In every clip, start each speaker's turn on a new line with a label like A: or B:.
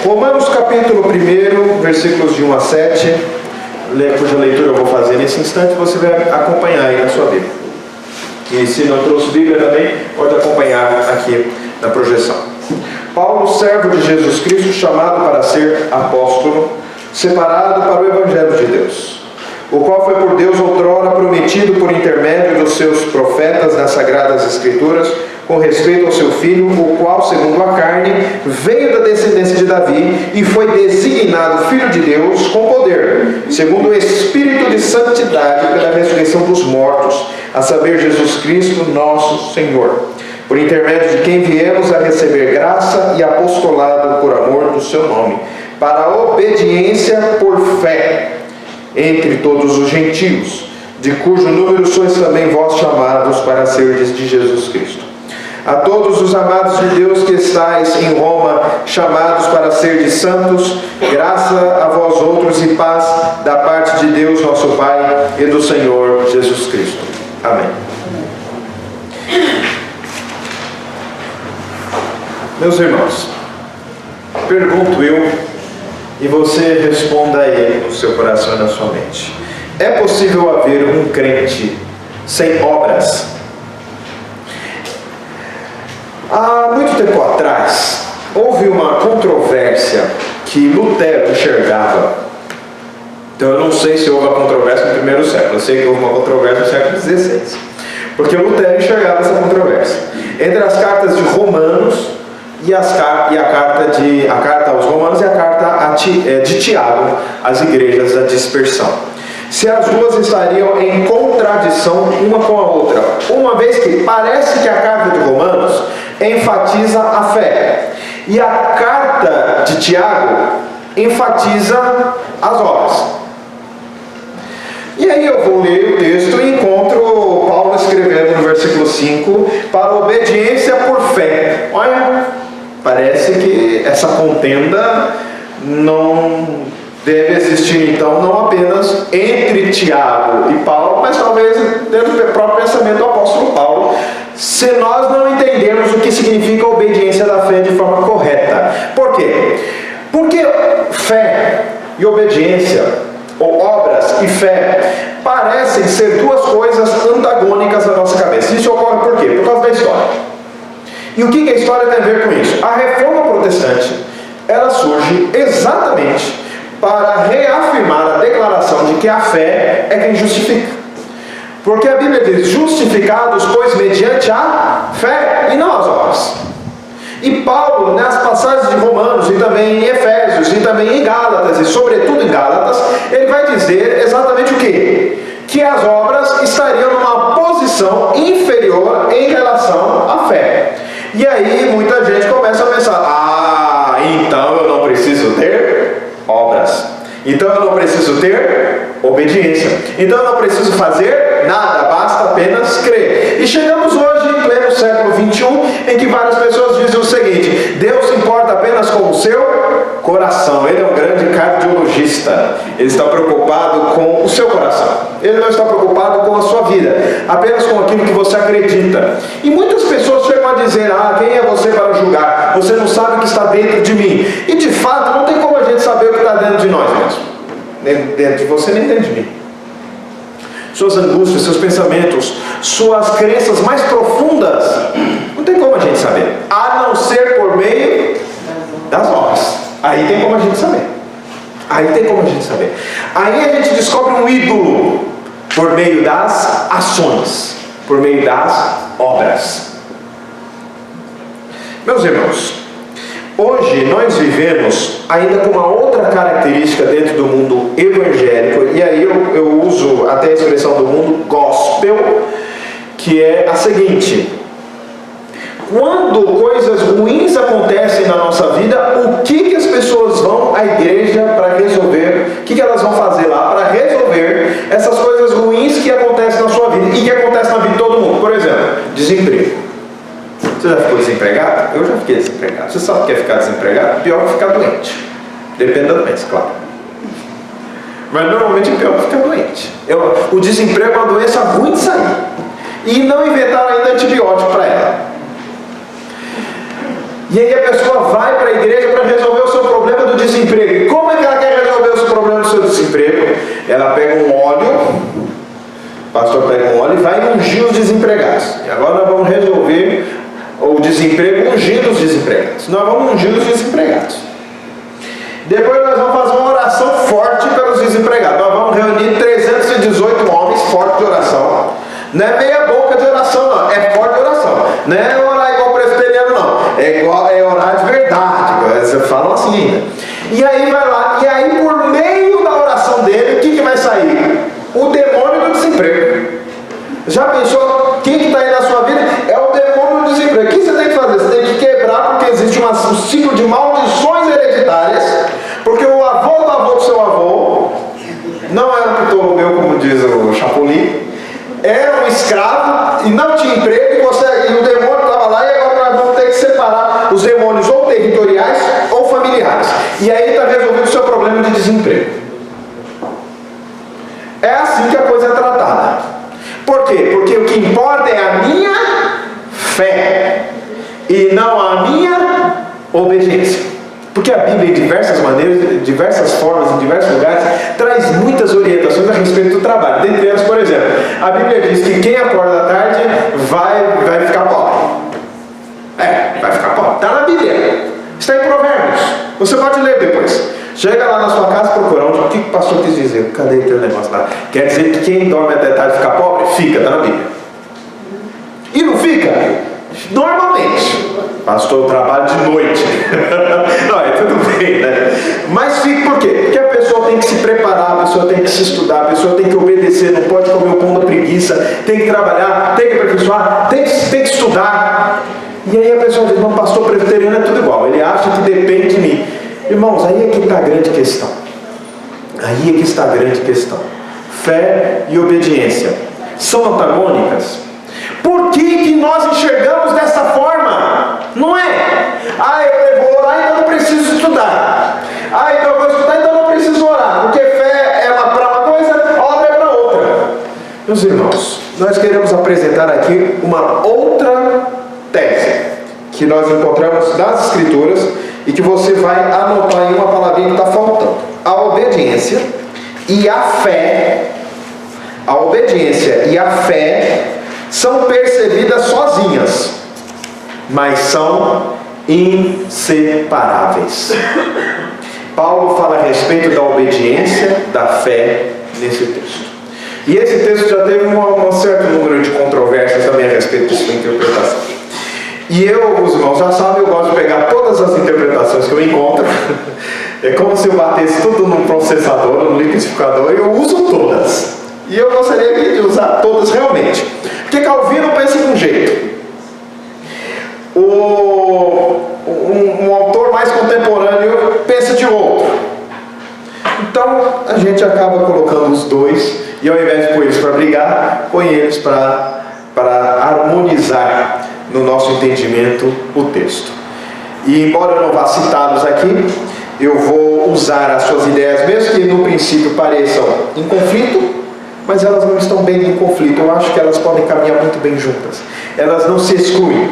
A: Romanos capítulo 1, versículos de 1 a 7, cuja leitura eu vou fazer nesse instante, você vai acompanhar aí na sua Bíblia. E se não trouxe Bíblia também, pode acompanhar aqui na projeção. Paulo, servo de Jesus Cristo, chamado para ser apóstolo, separado para o Evangelho de Deus, o qual foi por Deus outrora prometido por intermédio dos seus profetas nas Sagradas Escrituras, com respeito ao seu filho, o qual, segundo a carne, veio da descendência de Davi e foi designado Filho de Deus com poder, segundo o Espírito de santidade pela ressurreição dos mortos, a saber, Jesus Cristo, nosso Senhor, por intermédio de quem viemos a receber graça e apostolado por amor do seu nome, para a obediência por fé entre todos os gentios, de cujo número sois também vós chamados para serdes de Jesus Cristo. A todos os amados de Deus que estáis em Roma, chamados para serdes santos, graça a vós outros e paz da parte de Deus nosso Pai e do Senhor Jesus Cristo. Amém. Meus irmãos, pergunto eu, e você responda aí no seu coração e na sua mente: é possível haver um crente sem obras? Há muito tempo atrás, houve uma controvérsia que Lutero enxergava. Então eu não sei se houve uma controvérsia no primeiro século, eu sei que houve uma controvérsia no século XVI, porque Lutero enxergava essa controvérsia entre as cartas de Romanos e a carta aos Romanos e a carta de Tiago, às igrejas da dispersão. Se as duas estariam em contradição uma com a outra, uma vez que parece que a carta de Romanos enfatiza a fé e a carta de Tiago enfatiza as obras. E aí eu vou ler o texto e encontro Paulo escrevendo no versículo 5, para obediência por fé. Olha, parece que essa contenda não deve existir, então, não apenas entre Tiago e Paulo, mas talvez dentro do próprio pensamento do apóstolo Paulo, se nós não entendermos o que significa a obediência da fé de forma correta. Por quê? Porque fé e obediência, ou obras e fé, parecem ser duas coisas antagônicas na nossa cabeça. Isso ocorre por quê? Por causa da história. E o que a história tem a ver com isso? A reforma protestante, ela surge exatamente para reafirmar a declaração de que a fé é quem justifica. Porque a Bíblia diz: justificados, pois, mediante a fé e não as obras. E Paulo, nas passagens de Romanos, e também em Efésios, e também em Gálatas, e sobretudo em Gálatas, ele vai dizer exatamente o quê? Que as obras estariam numa posição inferior em relação à fé. E aí muita gente começa a pensar: então eu não preciso ter obras, então eu não preciso ter obediência, então eu não preciso fazer nada, basta apenas crer. E chegamos hoje em pleno século XXI, em que várias pessoas dizem o seguinte: Deus se importa apenas com o seu coração. Ele é um grande cardiologista, ele está preocupado com o seu coração, ele não está preocupado com a sua vida, apenas com aquilo que você acredita. E muitas pessoas chegam a dizer: quem é você para julgar? Você não sabe o que está dentro de mim. E de fato não tem como a gente saber o que está dentro de nós mesmos, nem dentro de você, nem dentro de mim. Suas angústias, seus pensamentos, suas crenças mais profundas, não tem como a gente saber, a não ser por meio das obras. Aí tem como a gente saber. Aí tem como a gente saber. Aí a gente descobre um ídolo por meio das ações, por meio das obras. Meus irmãos, hoje nós vivemos ainda com uma outra característica dentro do mundo evangélico, e aí eu uso até a expressão do mundo gospel, que é a seguinte: quando coisas ruins acontecem na nossa vida, o que as pessoas vão à igreja para resolver? O que elas vão fazer lá para resolver essas coisas ruins que acontecem na sua vida e que acontecem na vida de todo mundo? Por exemplo, desemprego. Você já ficou desempregado? Eu já fiquei desempregado. Você sabe o que é ficar desempregado? Pior que ficar doente. Depende da doença, claro. Mas normalmente é pior que ficar doente. O desemprego é uma doença ruim de sair. E não inventaram ainda antibiótico para ela. E aí a pessoa vai para a igreja para resolver o seu problema ela pega um óleo, o pastor pega um óleo e vai ungir os desempregados. E agora nós vamos resolver o desemprego ungindo os desempregados. Nós vamos ungir os desempregados. Depois nós vamos fazer uma oração forte pelos desempregados. Nós vamos reunir 318 homens fortes de oração. Não é meia boca de oração, não. É forte de oração. Não é orar igual presbiteriano, não. É orar de verdade. Eles falam assim ainda. E aí vai lá. E aí por meio da oração dele, o que vai sair? O demônio do desemprego. Já pensou? Quem que está aí na sua vida? É o demônio do desemprego. O que você tem que fazer? Você tem que quebrar, porque existe um ciclo de maldições hereditárias. Porque o avô do seu avô não era um Ptolomeu, como diz o Chapolin, era um escravo e não tinha emprego, e o demônio estava lá, e agora nós vamos ter que separar os demônios ou territoriais ou familiares. E aí está resolvido o seu problema de desemprego. É assim que a coisa é tratada. Por quê? Porque o que importa é a minha fé e não a minha obediência. Porque a Bíblia, de diversas maneiras, de diversas formas, em diversos lugares, traz muitas orientações a respeito do trabalho. Dentre elas, por exemplo, a Bíblia diz que quem acorda à tarde vai ficar pobre. Vai ficar pobre. Está na Bíblia. Está em Provérbios. Você pode ler depois. Chega lá na sua casa e procura. O que o pastor quis dizer? Cadê aquele negócio lá? Quer dizer que quem dorme até tarde fica pobre? Fica, está na Bíblia. E não fica? Normalmente. Pastor, eu trabalho de noite. Não, é tudo bem, né? Mas fica por quê? Porque a pessoa tem que se preparar, a pessoa tem que se estudar, a pessoa tem que obedecer, não pode comer o pão da preguiça, tem que trabalhar, tem que aperfeiçoar, tem que estudar. E aí a pessoa diz, não, pastor presbiteriano é tudo igual, ele acha que depende de mim. Irmãos, aí é que está a grande questão. Aí é que está a grande questão. Fé e obediência são antagônicas? Por que nós enxergamos dessa forma? Não é? Eu vou orar, então não preciso estudar. Então eu vou estudar, então não preciso orar. Porque fé é para uma coisa, obra é para outra. Meus irmãos, nós queremos apresentar aqui uma outra tese que nós encontramos nas Escrituras e que você vai anotar em uma palavrinha que está faltando. A obediência e a fé. A obediência e a fé são percebidas sozinhas, mas são inseparáveis. Paulo fala a respeito da obediência, da fé nesse texto. E esse texto já teve um certo número de controvérsias também a respeito de sua interpretação. E os irmãos já sabem, eu gosto de pegar todas as interpretações que eu encontro. É como se eu batesse tudo num processador, num liquidificador, e eu uso todas. E eu gostaria de usar todas realmente. Porque Calvino pensa de um jeito. Um autor mais contemporâneo pensa de outro. Então a gente acaba colocando os dois, e ao invés de pôr eles para brigar, põe eles para harmonizar no nosso entendimento o texto. E embora eu não vá citá-los aqui, eu vou usar as suas ideias, mesmo que no princípio pareçam em conflito, mas elas não estão bem em conflito. Eu acho que elas podem caminhar muito bem juntas. Elas não se excluem.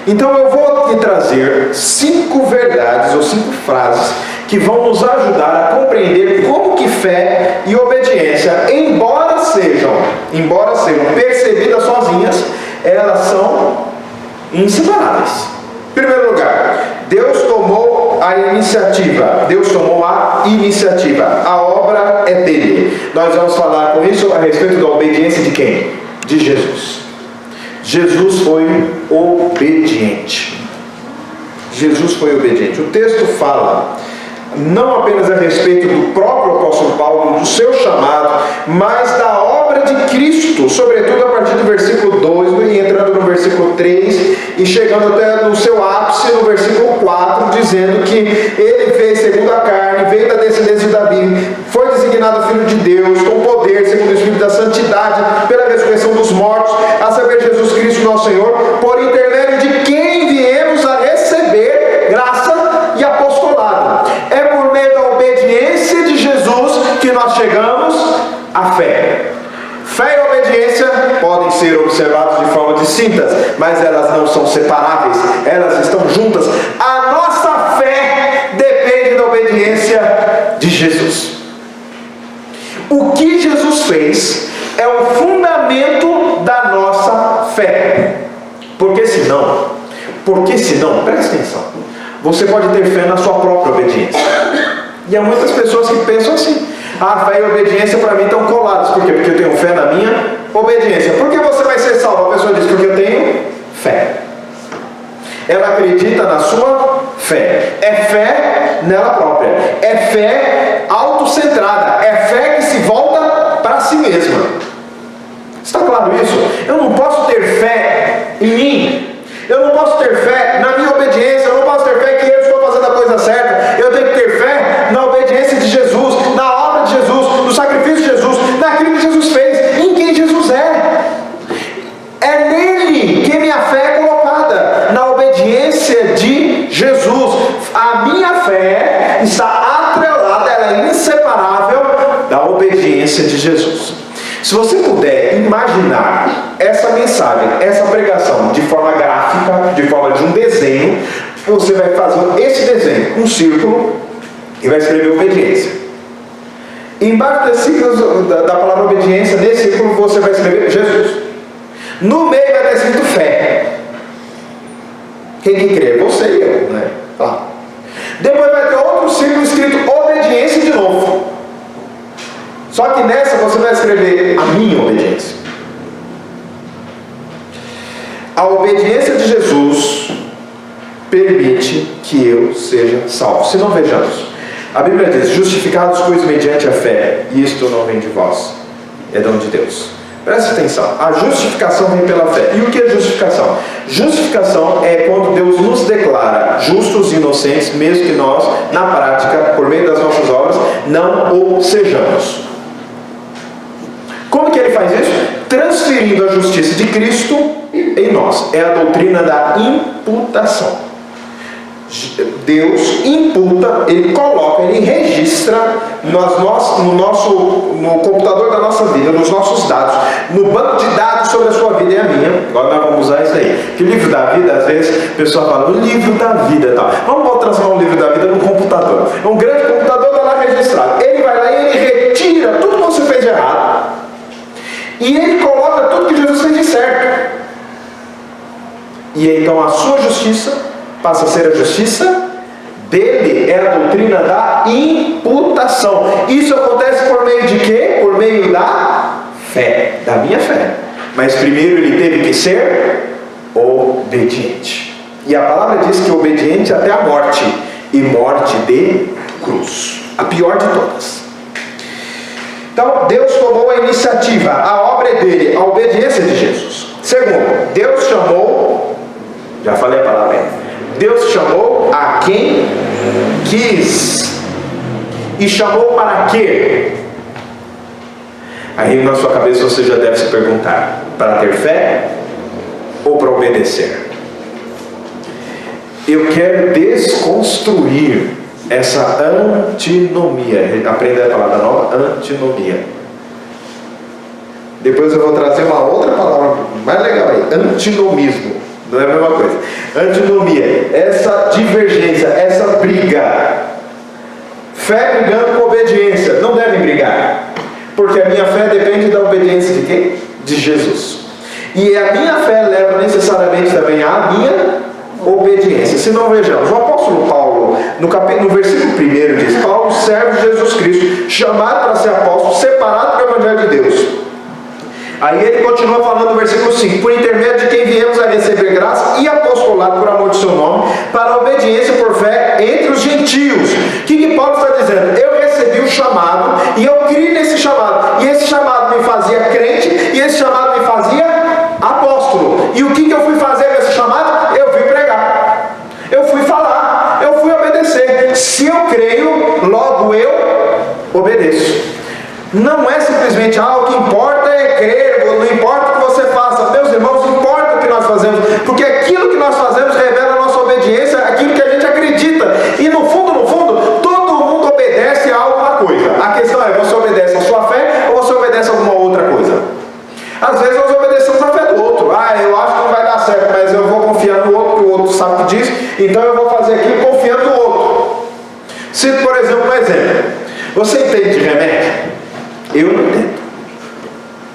A: Então eu vou te trazer 5 verdades ou 5 frases que vão nos ajudar a compreender como que fé e obediência, embora sejam percebidas sozinhas, elas são inseparáveis. Em primeiro lugar, Deus tomou a iniciativa. A obra é dele. Nós vamos falar com isso a respeito da obediência de quem? De Jesus. Jesus foi obediente. O texto fala não apenas a respeito do próprio apóstolo Paulo, do seu chamado, mas da obra de Cristo, sobretudo a partir do versículo 2 e entrando no versículo 3 e chegando até no seu ápice no versículo 4, dizendo que ele fez segundo a carne, veio da descendência de Davi, foi designado filho de Deus, com poder, segundo o Espírito da santidade, pela ressurreição dos mortos, a saber Jesus Cristo nosso Senhor, por intermédio de quem viemos a receber graça e apostolado. É por meio da obediência de Jesus que nós chegamos à fé. Fé e obediência podem ser observadas de forma distintas, mas elas não são separáveis, elas estão juntas. A nossa fé depende da obediência de Jesus. O que Jesus fez é o fundamento da nossa fé. Porque senão, presta atenção, você pode ter fé na sua própria obediência. E há muitas pessoas que pensam assim: a fé e a obediência para mim estão colados. Por quê? Porque eu tenho fé na minha obediência. Por que você vai ser salvo? A pessoa diz: porque eu tenho fé. Ela acredita na sua fé. É fé nela própria. É fé autocentrada. É fé que se volta para si mesma. Está claro isso? Eu não posso ter fé em mim. Eu não posso ter fé na minha obediência. Eu não posso ter fé que eu estou fazendo a coisa certa. Eu tenho que ter fé na obediência de Jesus, na obra de Jesus, no sacrifício de Jesus, naquilo que Jesus fez, em quem Jesus é. É nele que minha fé é colocada, na obediência de Jesus. A minha fé está atrelada, ela é inseparável da obediência de Jesus. Se você puder imaginar essa mensagem, essa pregação de forma gráfica, de forma de um desenho, você vai fazer esse desenho, um círculo, e vai escrever obediência. Embaixo desse círculo da palavra obediência, nesse círculo você vai escrever Jesus. No meio vai ter escrito fé. Quem que crê? Você e eu, né? Tá. Depois vai ter outro círculo escrito obediência de novo. Só que nessa você vai escrever a minha obediência. A obediência de Jesus permite que eu seja salvo. Se não, vejamos. A Bíblia diz: justificados, pois, mediante a fé, e isto não vem de vós, é dom de Deus. Preste atenção, a justificação vem pela fé. E o que é justificação? Justificação é quando Deus nos declara justos e inocentes, mesmo que nós, na prática, por meio das nossas obras, não o sejamos. Como que ele faz isso? Transferindo a justiça de Cristo em nós. É a doutrina da imputação. Deus imputa, Ele coloca, Ele registra no computador da nossa vida, nos nossos dados, no banco de dados sobre a sua vida e a minha. Agora nós vamos usar isso aí. Que o livro da vida, às vezes, a pessoa fala: o livro da vida, tal. Vamos transformar o livro da vida num computador. Um grande computador está lá registrado. Ele vai lá e ele retira tudo que você fez de errado. E ele coloca tudo que Jesus fez de certo. E então a sua justiça passa a ser a justiça dele. É a doutrina da imputação. Isso acontece por meio de quê? Por meio da fé, da minha fé. Mas primeiro ele teve que ser obediente. E a palavra diz que obediente até a morte, e morte de cruz, a pior de todas. Então Deus tomou a iniciativa, a obra é dele, a obediência de Jesus. Segundo, Deus chamou, já falei a palavra aí, Deus chamou a quem quis. E chamou para quê? Aí na sua cabeça você já deve se perguntar: para ter fé ou para obedecer? Eu quero desconstruir essa antinomia. Aprenda a palavra nova: antinomia. Depois eu vou trazer uma outra palavra mais legal aí: antinomismo. Não é a mesma coisa. Antinomia, essa divergência, essa briga. Fé brigando com obediência. Não devem brigar, porque a minha fé depende da obediência de quem? De Jesus. E a minha fé leva necessariamente também à minha obediência. Se não, vejamos, o apóstolo Paulo, no versículo 1 diz: Paulo, servo de Jesus Cristo, chamado para ser apóstolo, separado para o Evangelho de Deus. Aí ele continua falando no versículo 5: por intermédio de quem viemos a receber graça e apostolado por amor do seu nome, para a obediência por fé entre os gentios. O que Paulo está dizendo? Eu recebi o chamado e eu criei nesse chamado, e esse chamado me fazia crente, e esse chamado me fazia apóstolo. E o que eu fui fazer nesse chamado? Eu fui pregar, eu fui falar, eu fui obedecer. Se eu creio, logo eu obedeço. Não é simplesmente: o que importa é crer, não importa o que você faça. Meus irmãos, importa o que nós fazemos, porque aquilo que nós fazemos revela a nossa obediência, aquilo que a gente acredita. E no fundo, todo mundo obedece a alguma coisa. A questão é: você obedece a sua fé ou você obedece a alguma outra coisa? Às vezes nós obedecemos a fé do outro. Eu acho que não vai dar certo, mas eu vou confiar no outro, porque o outro sabe o que diz, então eu vou fazer aquilo confiando no outro. Cito, por exemplo, um exemplo. Você entende de remédio? Eu não entendo.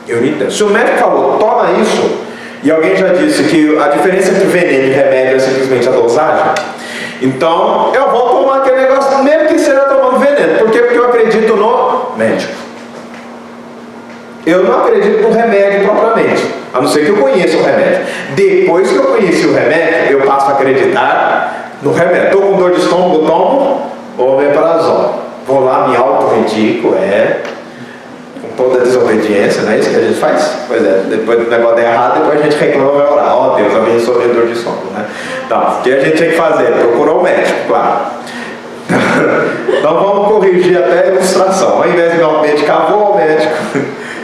A: Eu não entendo. Se o médico falou, toma isso, e alguém já disse que a diferença entre veneno e remédio é simplesmente a dosagem, então eu vou tomar aquele negócio, mesmo que seja tomando veneno. Por quê? Porque eu acredito no médico. Eu não acredito no remédio propriamente, a não ser que eu conheça o remédio. Depois que eu conheci o remédio, eu passo a acreditar no remédio. Estou com dor de estômago, tomo omeprazol. Vou lá, me auto-medico, com toda a desobediência, não é isso que a gente faz? Pois é, depois do negócio der errado, depois a gente reclama e vai orar. Ó, Deus, abençoe a dor de estômago, né? Então, o que a gente tem que fazer? Procurar o médico, claro. Então vamos corrigir até a ilustração. Ao invés de ir ao medicar, vou ao médico.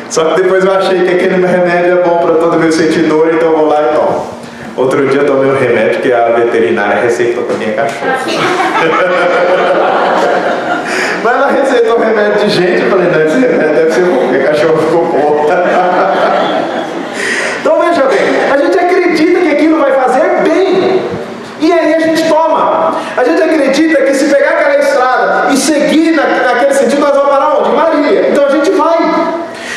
A: Só que depois eu achei que aquele remédio é bom para toda vez que eu sentir dor, então eu vou lá e tomo. Outro dia eu tomei um remédio que a veterinária receitou para minha cachorra. Mas ela receitou um remédio de gente, eu falei, não, esse remédio deve ser bom, porque a cachorra ficou boa. Então veja bem, a gente acredita que aquilo vai fazer bem. E aí a gente toma. A gente acredita que se pegar aquela estrada e seguir naquele sentido, nós vamos parar onde? Maria. Então a gente vai.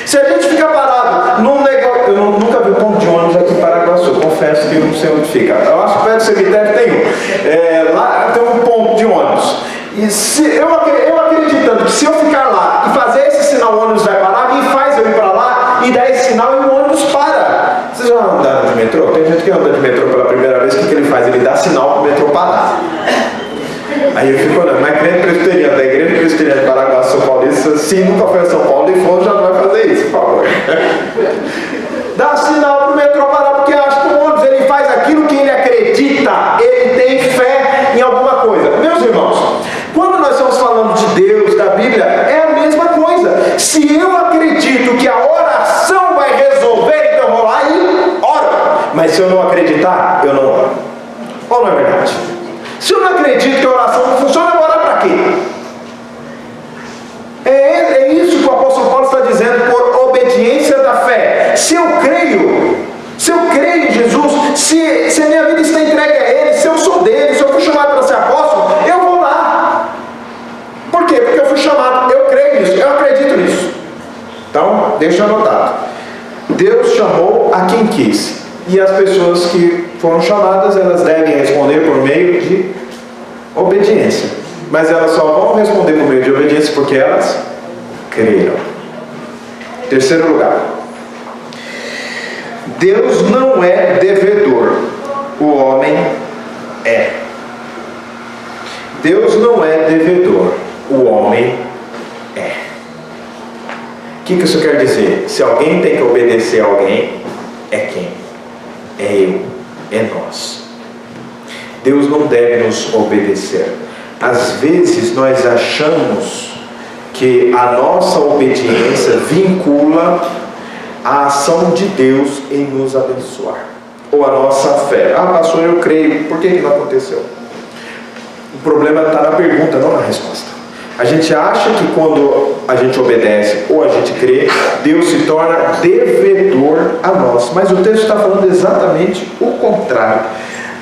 A: Se a gente ficar parado num negócio... Eu nunca vi ponto de ônibus aqui em Paraguaçu. Confesso que eu não sei onde fica. Eu acho que perto do cemitério tem um. Lá tem um ponto de ônibus. E se eu acreditando que se eu ficar lá e fazer esse sinal, o ônibus vai parar, me faz eu ir para lá e dar esse sinal e o ônibus para. Vocês já andaram de metrô? Tem gente que anda de metrô pela primeira vez, o que ele faz? Ele dá sinal para o metrô parar. Aí eu fico olhando, mas crente presbiteriano da igreja presbiteriana de Paraguaçu, São Paulista, se nunca foi a São Paulo e for, já não vai fazer isso, por favor. Dá sinal para o metrô parar, porque acha que o ônibus ele faz aquilo que ele acredita, ele tem fé em alguma coisa. Meus irmãos, quando nós estamos falando de Deus, da Bíblia, é a mesma coisa. Se eu acredito que a oração vai resolver, então eu vou lá e oro. Mas se eu não acreditar, eu não oro. Ou não é verdade? Se eu não acredito que a oração não funciona, eu vou orar para quê? É isso que o apóstolo Paulo está dizendo, por obediência da fé. Se eu creio em Jesus, se a minha vida está entregue a Ele, se eu sou dele, se eu fui chamado para ser apóstolo, eu vou lá. Por quê? Porque eu fui chamado, eu creio nisso, eu acredito nisso. Então, deixa anotado. Deus chamou a quem quis. E as pessoas que foram chamadas, elas devem responder por meio de obediência. Mas elas só vão responder por meio de obediência porque elas creram. Terceiro lugar. Deus não é devedor. O homem é. Deus não é devedor. O homem é. O que isso quer dizer? Se alguém tem que obedecer a alguém, é quem? É eu, é nós. Deus não deve nos obedecer. Às vezes nós achamos que a nossa obediência vincula a ação de Deus em nos abençoar, ou a nossa fé. Pastor, eu creio, por que não aconteceu? O problema está na pergunta, não na resposta. A gente acha que quando a gente obedece ou a gente crê, Deus se torna devedor a nós. Mas o texto está falando exatamente o contrário.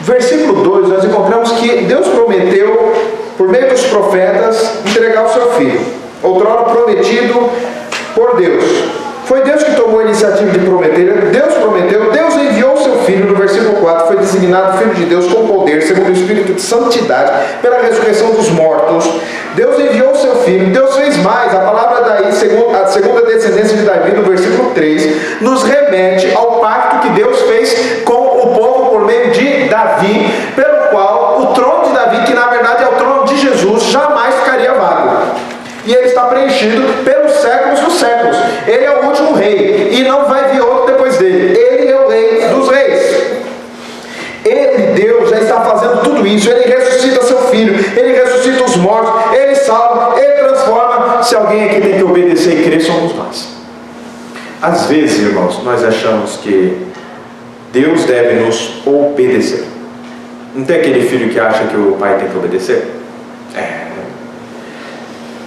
A: Versículo 2, nós encontramos que Deus prometeu, por meio dos profetas, entregar o seu filho. Outrora prometido por Deus. Foi Deus que tomou a iniciativa de prometer. Deus prometeu, Deus enviou o seu filho. No versículo 4, foi designado Filho de Deus com poder, segundo o Espírito de santidade, pela ressurreição dos mortos. Deus enviou o seu filho. Deus fez mais. A palavra daí, a segunda descendência de Davi, no versículo 3, nos remete ao pacto que Deus fez com o povo por meio de Davi, pelo qual o trono de Davi, que na verdade é o trono de Jesus, jamais ficaria vago. E ele está preenchido pelos séculos dos séculos. Ele é o último rei, e não vai vir outro depois dele. Ele é o rei dos reis. Ele, Deus, já está fazendo tudo isso. Ele ressuscita seu filho, ele ressuscita os mortos, ele salva, ele transforma. Se alguém aqui tem que obedecer e crer, somos nós. Às vezes, irmãos, nós achamos que Deus deve nos obedecer. Não tem aquele filho que acha que o pai tem que obedecer?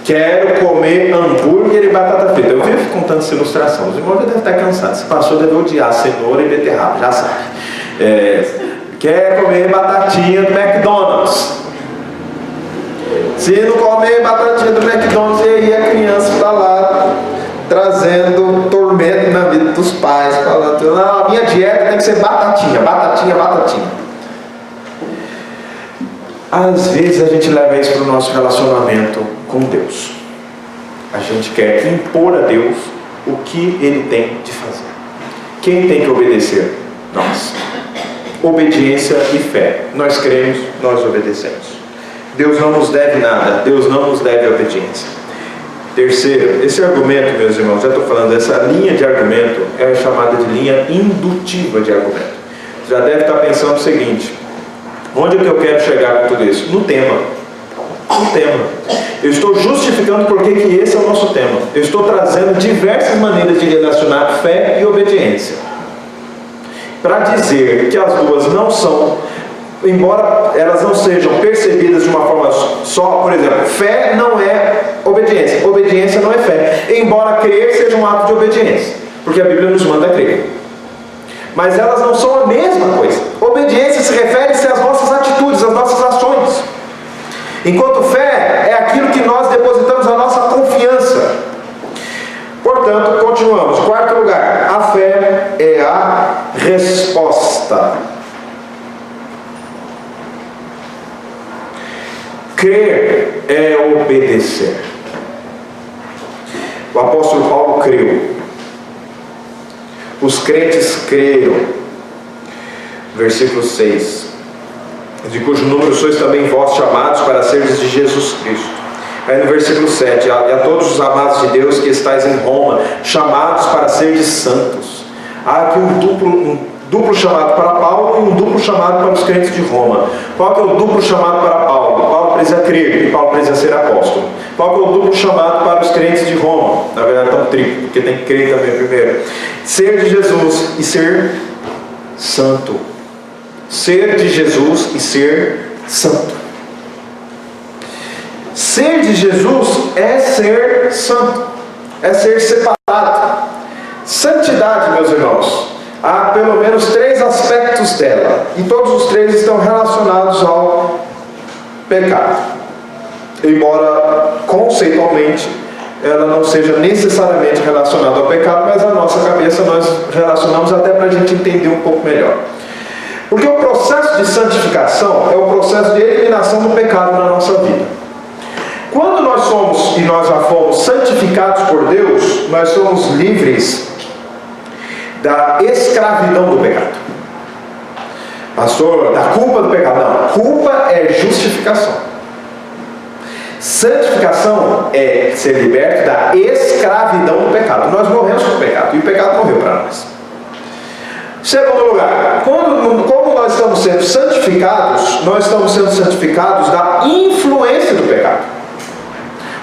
A: Quero comer hambúrguer e batata frita. Eu vivo contando essa ilustração. Os irmãos já devem estar cansados. Se passou, deve odiar cenoura e beterraba, já sabe. Quer comer batatinha do McDonald's. Se não comer batatinha do McDonald's, e aí a criança está lá pais falando, não, a minha dieta tem que ser batatinha, batatinha, batatinha. Às vezes a gente leva isso para o nosso relacionamento com Deus. A gente quer impor a Deus o que Ele tem de fazer. Quem tem que obedecer? Nós. Obediência e fé. Nós cremos, nós obedecemos. Deus não nos deve nada, Deus não nos deve obediência. Terceiro, esse argumento, meus irmãos, já estou falando, essa linha de argumento é chamada de linha indutiva de argumento. Você já deve estar pensando o seguinte: onde é que eu quero chegar com tudo isso? No tema. No tema. Eu estou justificando porque que esse é o nosso tema. Eu estou trazendo diversas maneiras de relacionar fé e obediência, para dizer que as duas não são, embora elas não sejam percebidas de uma forma só. Por exemplo, fé não é obediência, obediência não é fé, embora crer seja um ato de obediência, porque a Bíblia nos manda crer. Mas elas não são a mesma coisa. Obediência se refere-se às nossas atitudes, às nossas ações, enquanto fé é aquilo que nós depositamos a nossa confiança. Portanto, continuamos. Quarto lugar, a fé é a resposta. Crer é obedecer. O apóstolo Paulo creu. Os crentes creram. Versículo 6. De cujo número sois também vós chamados para seres de Jesus Cristo. Aí no versículo 7, e a todos os amados de Deus que estáis em Roma, chamados para seres santos. Há aqui um duplo chamado para Paulo e um duplo chamado para os crentes de Roma. Qual que é o duplo chamado para Paulo? Paulo precisa crer e Paulo precisa ser apóstolo. Qual que é o duplo chamado para os crentes de Roma? Na verdade é um triplo, porque tem que crer também primeiro. Ser de Jesus e ser santo. Ser de Jesus e ser santo. Ser de Jesus é ser santo, é ser separado. Santidade, meus irmãos, há pelo menos 3 aspectos dela, e todos os 3 estão relacionados ao pecado, embora conceitualmente ela não seja necessariamente relacionada ao pecado, mas a nossa cabeça nós relacionamos até para a gente entender um pouco melhor. Porque o processo de santificação é o processo de eliminação do pecado na nossa vida. Quando nós somos, e nós já fomos santificados por Deus, nós somos livres da escravidão do pecado. Pastor, da culpa do pecado. Não, culpa é justificação. Santificação é ser liberto da escravidão do pecado. Nós morremos com o pecado, e o pecado morreu para nós. Segundo lugar, como nós estamos sendo santificados, nós estamos sendo santificados da influência do pecado.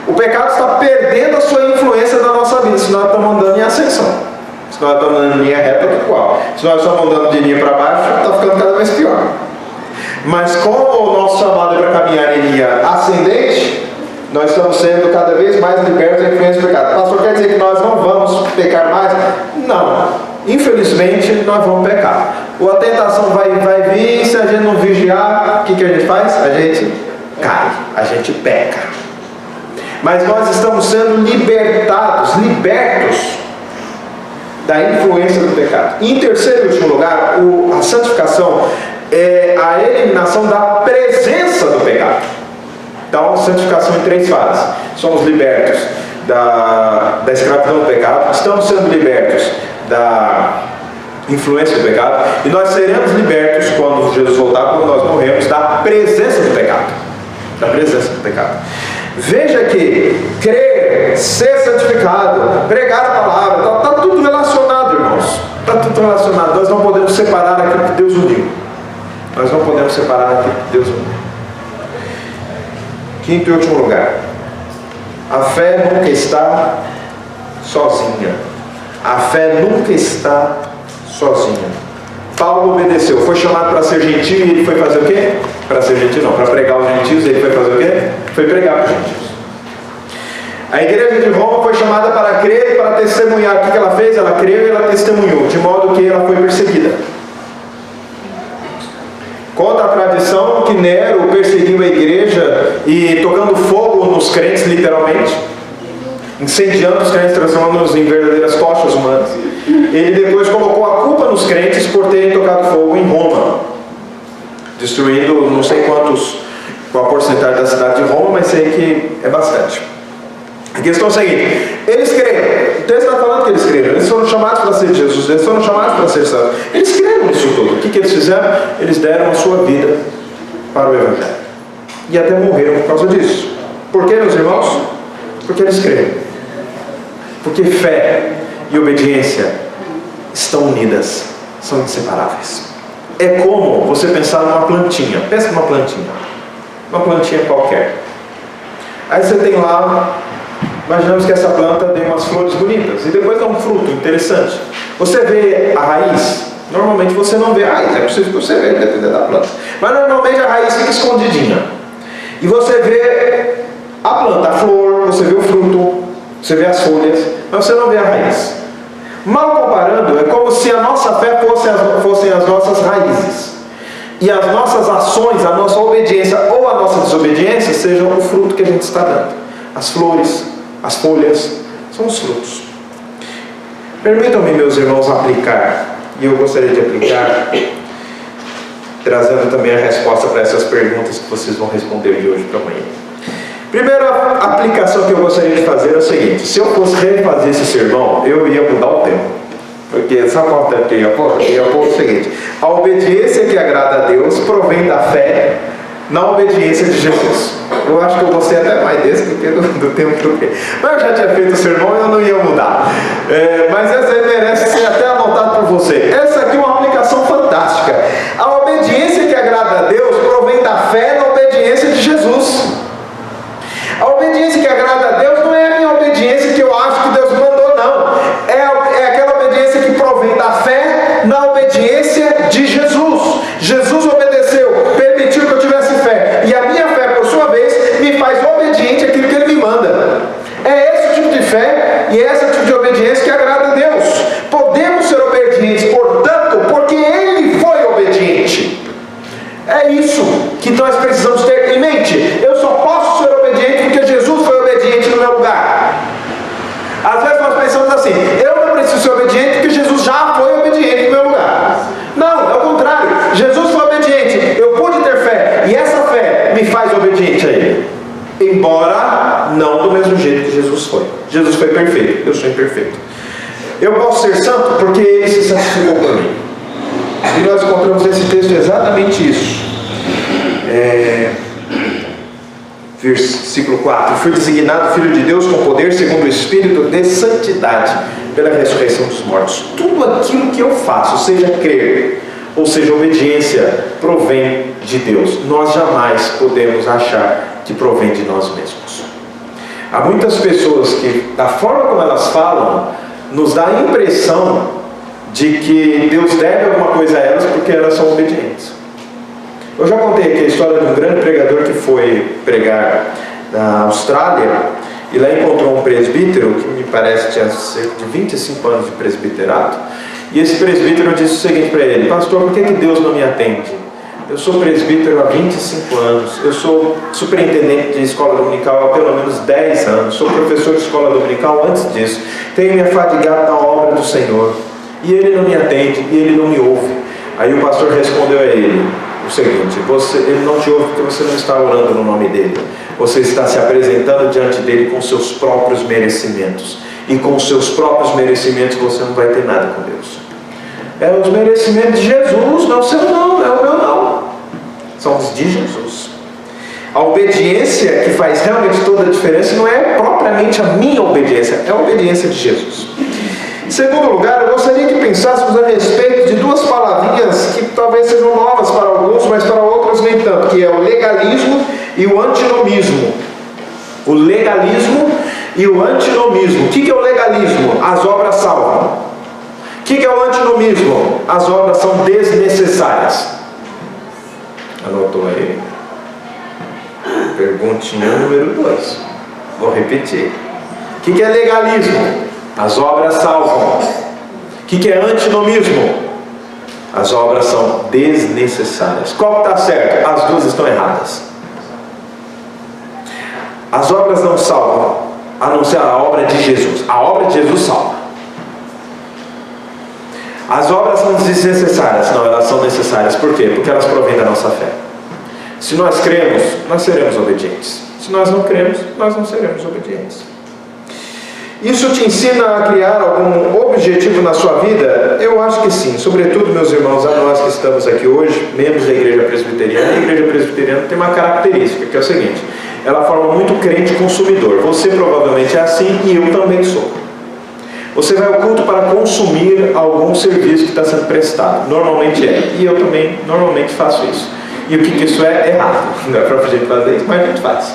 A: O pecado está perdendo a sua influência na nossa vida, se nós estamos andando em ascensão. Se nós estamos andando em linha reta, tudo igual. Se nós estamos andando de linha para baixo, está ficando cada vez pior. Mas como o nosso chamado é para caminhar em linha ascendente, nós estamos sendo cada vez mais libertos da influência do pecado. Pastor, quer dizer que nós não vamos pecar mais? Não. Infelizmente, nós vamos pecar. A tentação vai vir, se a gente não vigiar, o que a gente faz? A gente cai, a gente peca. Mas nós estamos sendo libertos da influência do pecado. E em terceiro e último lugar, a santificação é a eliminação da presença do pecado. Então, santificação em 3 fases. Somos libertos da escravidão do pecado, estamos sendo libertos da influência do pecado, e nós seremos libertos quando Jesus voltar, quando nós morremos, da presença do pecado. Da presença do pecado. Veja que crer, ser santificado, pregar a palavra, está tudo relacionado, irmãos. Está tudo relacionado. Nós não podemos separar aquilo que Deus uniu. Nós não podemos separar aquilo que Deus uniu. Quinto e último lugar. A fé nunca está sozinha. A fé nunca está sozinha. Paulo obedeceu, foi chamado para ser gentil e ele foi fazer o quê? Para ser gentil não, para pregar os gentios, ele foi fazer o quê? Foi pregar para os gentios. A igreja de Roma foi chamada para crer e para testemunhar. O que ela fez? Ela creu e ela testemunhou, de modo que ela foi perseguida. Conta a tradição que Nero perseguiu a igreja e tocando fogo nos crentes, literalmente, incendiando os crentes, transformando-os em verdadeiras tochas humanas. ele depois colocou a culpa nos crentes por terem tocado fogo em Roma, destruindo não sei qual a porcentagem da cidade de Roma, mas sei que é bastante. A questão é a seguinte: eles creram. O texto está falando que eles creram. Eles foram chamados para ser Jesus, eles foram chamados para ser santos. Eles creram nisso tudo. O que eles fizeram? Eles deram a sua vida para o Evangelho e até morreram por causa disso. Por quê, meus irmãos? Porque eles creram. Porque fé e obediência estão unidas, são inseparáveis. É como você pensar numa plantinha. Pensa numa plantinha. Uma plantinha qualquer. Aí você tem lá, imaginamos que essa planta tem umas flores bonitas e depois dá um fruto interessante. Você vê a raiz? Normalmente você não vê a raiz, é possível que você veja, dependendo da planta. Mas normalmente a raiz fica escondidinha. E você vê a planta, a flor, você vê o fruto, você vê as folhas, mas você não vê a raiz. Mal comparando, é como se a nossa fé fossem as nossas raízes. E as nossas ações, a nossa obediência ou a nossa desobediência sejam o fruto que a gente está dando. As flores, as folhas, são os frutos. Permitam-me, meus irmãos, aplicar, e eu gostaria de aplicar, trazendo também a resposta para essas perguntas que vocês vão responder de hoje para amanhã. Primeira aplicação que eu gostaria de fazer é o seguinte: se eu fosse refazer esse sermão, eu ia mudar o tempo. Porque sabe qual tempo que eu ia pôr? Eu ia pôr o seguinte: a obediência que agrada a Deus provém da fé na obediência de Jesus. Eu acho que eu gostei até mais desse do que do tempo que eu fiz. Mas eu já tinha feito o sermão e eu não ia mudar. Mas essa aí merece ser até anotado por você. Essa aqui é uma aplicação fantástica. A obediência que agrada a Deus provém da fé na obediência de Jesus. A obediência que agrada a Deus não é a minha obediência que eu acho que Deus mandou, não. É aquela obediência que provém da fé na obediência de Jesus. Jesus obedeceu, permitiu que eu tivesse fé. E a minha fé, por sua vez, me faz obediente àquilo que Ele me manda. É esse o tipo de fé e é esse o tipo de obediência que agrada a Deus. Podemos ser obedientes, portanto, porque Ele foi obediente. É isso que nós precisamos ter em mente. Eu só posso ser obediente porque Jesus foi obediente no meu lugar. Às vezes nós pensamos assim: eu não preciso ser obediente porque Jesus já foi obediente no meu lugar. Não, é o contrário. Jesus foi obediente, eu pude ter fé, e essa fé me faz obediente a Ele. Embora não do mesmo jeito que Jesus foi. Jesus foi perfeito, eu sou imperfeito. Eu posso ser santo porque Ele se santificou por mim. E nós encontramos nesse texto exatamente isso. Versículo 4: fui designado Filho de Deus com poder segundo o Espírito de santidade pela ressurreição dos mortos. Tudo aquilo que eu faço, seja crer ou seja obediência, provém de Deus. Nós jamais podemos achar que provém de nós mesmos. Há muitas pessoas que, da forma como elas falam, nos dá a impressão de que Deus deve alguma coisa a elas porque elas são obedientes. Eu já contei aqui a história de um grande pregador que foi pregar na Austrália e lá encontrou um presbítero que me parece tinha cerca de 25 anos de presbiterato, e esse presbítero disse o seguinte para ele: pastor, por que Deus não me atende? Eu sou presbítero há 25 anos, eu sou superintendente de escola dominical há pelo menos 10 anos, sou professor de escola dominical antes disso, tenho me afadigado na obra do Senhor, e Ele não me atende, e Ele não me ouve. Aí o pastor respondeu a ele o seguinte: Ele não te ouve porque você não está orando no nome dEle, você está se apresentando diante dEle com seus próprios merecimentos, e com os seus próprios merecimentos você não vai ter nada com Deus. É os merecimentos de Jesus, não o seu não, é o meu não, são os de Jesus. A obediência que faz realmente toda a diferença não é propriamente a minha obediência, é a obediência de Jesus. Em segundo lugar, eu gostaria que pensássemos a respeito de duas palavrinhas que talvez sejam novas para alguns, mas para outros nem tanto, que é o legalismo e o antinomismo. O legalismo e o antinomismo. O que é o legalismo? As obras salvam. O que é o antinomismo? As obras são desnecessárias. Anotou aí? Perguntinha número 2. Vou repetir. O que é legalismo? As obras salvam. O que é antinomismo? As obras são desnecessárias. Qual está certo? As duas estão erradas. As obras não salvam, a não ser a obra de Jesus. A obra de Jesus salva. As obras são desnecessárias. Não, elas são necessárias. Por quê? Porque elas provêm da nossa fé. Se nós cremos, nós seremos obedientes. Se nós não cremos, nós não seremos obedientes. Isso te ensina a criar algum objetivo na sua vida? Eu acho que sim. Sobretudo, meus irmãos, a nós que estamos aqui hoje, membros da Igreja Presbiteriana. A Igreja Presbiteriana tem uma característica, que é o seguinte: ela forma muito crente consumidor. Você provavelmente é assim e eu também sou. Você vai ao culto para consumir algum serviço que está sendo prestado. Normalmente é. E eu também normalmente faço isso. E o que isso é? Errado. Não é para a gente fazer isso, mas a gente faz.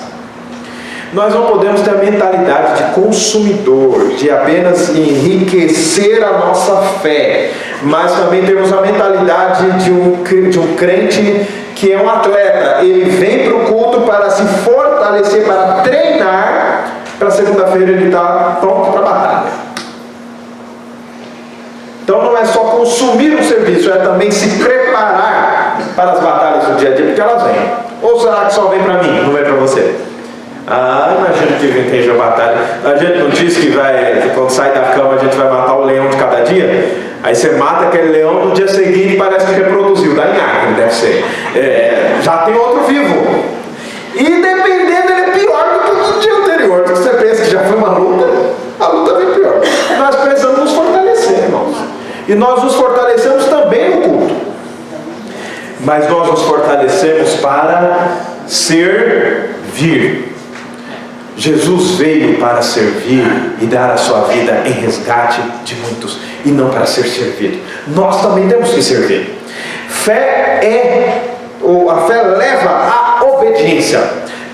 A: Nós não podemos ter a mentalidade de consumidor, de apenas enriquecer a nossa fé, mas também temos a mentalidade de um crente que é um atleta. Ele vem para o culto para se fortalecer, para treinar, para segunda-feira ele está pronto para a batalha. Então não é só consumir o serviço, é também se preparar para as batalhas do dia a dia, porque elas vêm. Ou será que só vem para mim, não vem para você? Imagina que entende a batalha. A gente não diz que quando sai da cama a gente vai matar o leão de cada dia. Aí você mata aquele leão, no dia seguinte parece que reproduziu, dá em árvore, deve ser. Já tem outro vivo. E dependendo, ele é pior do que o dia anterior. Porque você pensa que já foi uma luta, a luta vem pior. Nós precisamos nos fortalecer, irmãos. E nós nos fortalecemos também no culto. Mas nós nos fortalecemos para servir. Jesus veio para servir e dar a sua vida em resgate de muitos, e não para ser servido. Nós também temos que servir. A fé leva à obediência.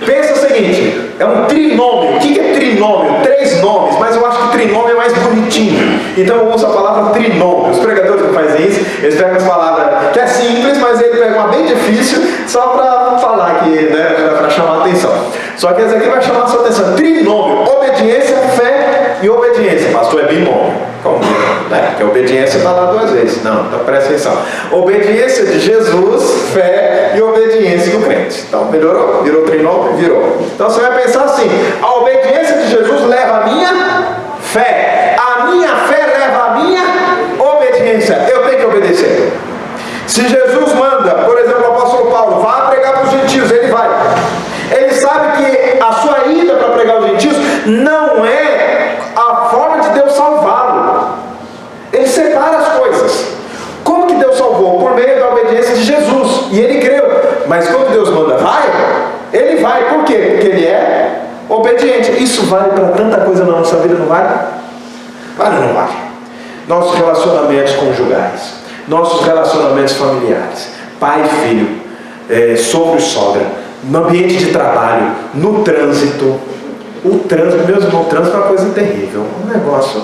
A: Pensa o seguinte: é um trinômio. O que é trinômio? 3 nomes, mas eu acho que trinômio é mais bonitinho. Então eu uso a palavra trinômio. Os pregadores que fazem isso, eles pegam as palavras que é simples, mas ele pega uma bem difícil, só para falar aqui, né, para chamar a atenção. Só que esse aqui vai chamar a sua atenção. Trinômio: obediência, fé e obediência. Pastor, é binômio. Como? Porque a obediência está lá 2 vezes. Não, então presta atenção. Obediência de Jesus, fé e obediência do crente. Então melhorou? Virou trinômio? Virou. Então você vai pensar assim: a obediência de Jesus leva a minha fé. A minha fé leva a minha obediência. Eu tenho que obedecer. Se Jesus manda, por exemplo, o apóstolo Paulo, vá pregar para os gentios, ele vai. Ele sabe que a sua ida para pregar aos gentios não é a forma de Deus salvá-lo. Ele separa as coisas. Como que Deus salvou? Por meio da obediência de Jesus. E ele creu. Mas quando Deus manda vai, ele vai. Por quê? Porque ele é obediente. Isso vale para tanta coisa na nossa vida, não vale? Vale ou não vale? Nossos relacionamentos conjugais, nossos relacionamentos familiares, pai e filho, sogro e sogra, no ambiente de trabalho, no trânsito. O trânsito, meus irmãos, o trânsito é uma coisa terrível, um negócio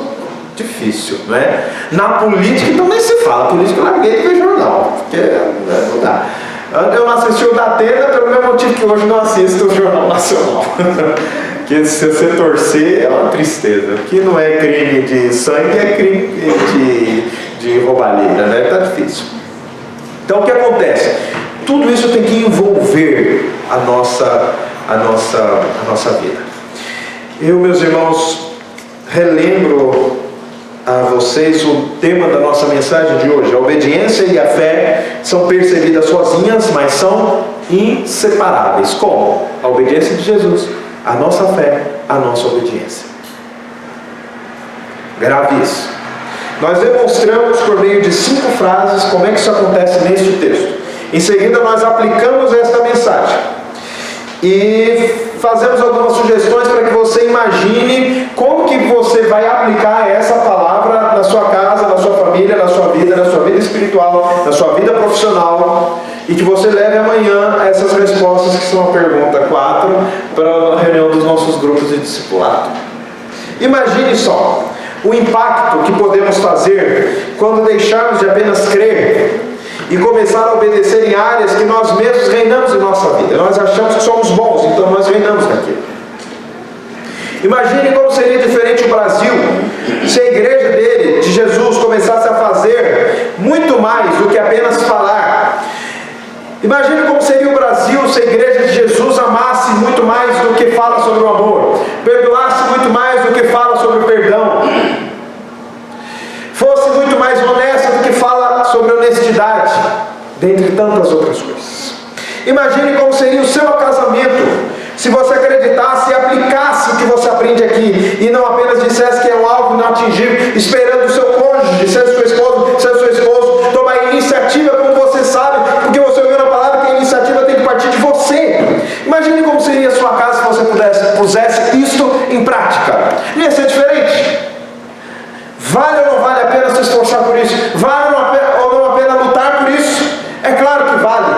A: difícil, não é? Na política, então nem se fala. Política eu larguei de ver jornal, porque não dá. Eu não assisti o da Atena pelo mesmo motivo que hoje não assisto o Jornal Nacional. Que se você torcer é uma tristeza. Que não é crime de sangue, é crime de roubalheira, né? Tá difícil. Então o que acontece? Tudo isso tem que envolver a nossa vida. Eu, meus irmãos, relembro a vocês o tema da nossa mensagem de hoje. A obediência e a fé são percebidas sozinhas, mas são inseparáveis. Como? A obediência de Jesus, a nossa fé, a nossa obediência. Grave isso. Nós demonstramos por meio de 5 frases como é que isso acontece neste texto. Em seguida nós aplicamos esta mensagem e fazemos algumas sugestões para que você imagine como que você vai aplicar essa palavra na sua casa, na sua família, na sua vida espiritual, na sua vida profissional, e que você leve amanhã essas respostas, que são a pergunta 4, para a reunião dos nossos grupos de discipulado. Imagine só o impacto que podemos fazer quando deixarmos de apenas crer e começar a obedecer em áreas que nós mesmos reinamos em nossa vida. Nós achamos que somos bons, então nós reinamos naquilo. Imagine como seria diferente o Brasil se a igreja dele, de Jesus, começasse a fazer muito mais do que apenas falar. Imagine como seria o Brasil se a igreja de Jesus amasse muito mais do que fala sobre o amor, perdoasse muito mais do que fala sobre o perdão, fosse muito mais honesta do que sobre honestidade, dentre tantas outras coisas. Imagine como seria o seu casamento se você acreditasse e aplicasse o que você aprende aqui, e não apenas dissesse que é um alvo inatingível, esperando o seu cônjuge, ser seu esposo, tomar iniciativa, como você sabe, porque você ouviu na palavra que a iniciativa tem que partir de você. Imagine como seria a sua casa se você pusesse isto em prática. Não ia ser diferente? Vale ou não vale a pena se esforçar por isso? Vale ou não a pena lutar por isso? É claro que vale.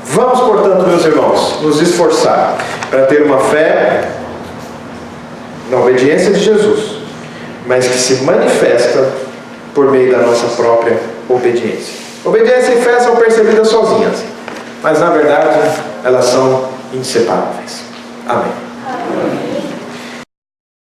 A: Vamos, portanto, meus irmãos, nos esforçar para ter uma fé na obediência de Jesus, mas que se manifesta por meio da nossa própria obediência. Obediência e fé são percebidas sozinhas, mas na verdade elas são inseparáveis. Amém.